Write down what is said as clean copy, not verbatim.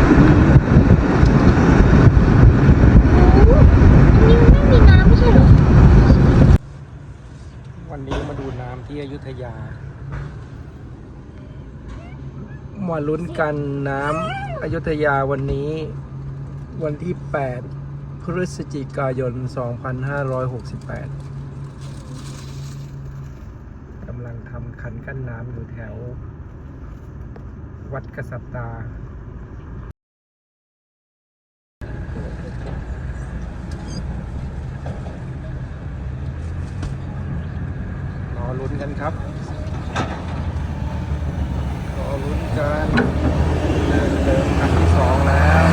นี่มันไม่มีน้ำไม่ใช่เหรอวันนี้มาดูน้ำที่อยุธยามาลุ้นกันน้ำอยุธยาวันนี้วันที่ 8 พฤศจิกายน 2568 กำลังทำคันกั้นน้ำอยู่แถววัดกษัตริย์ตารอลุ้นกันครับรอลุ้นกันเดิมคันที่ 2แล้ว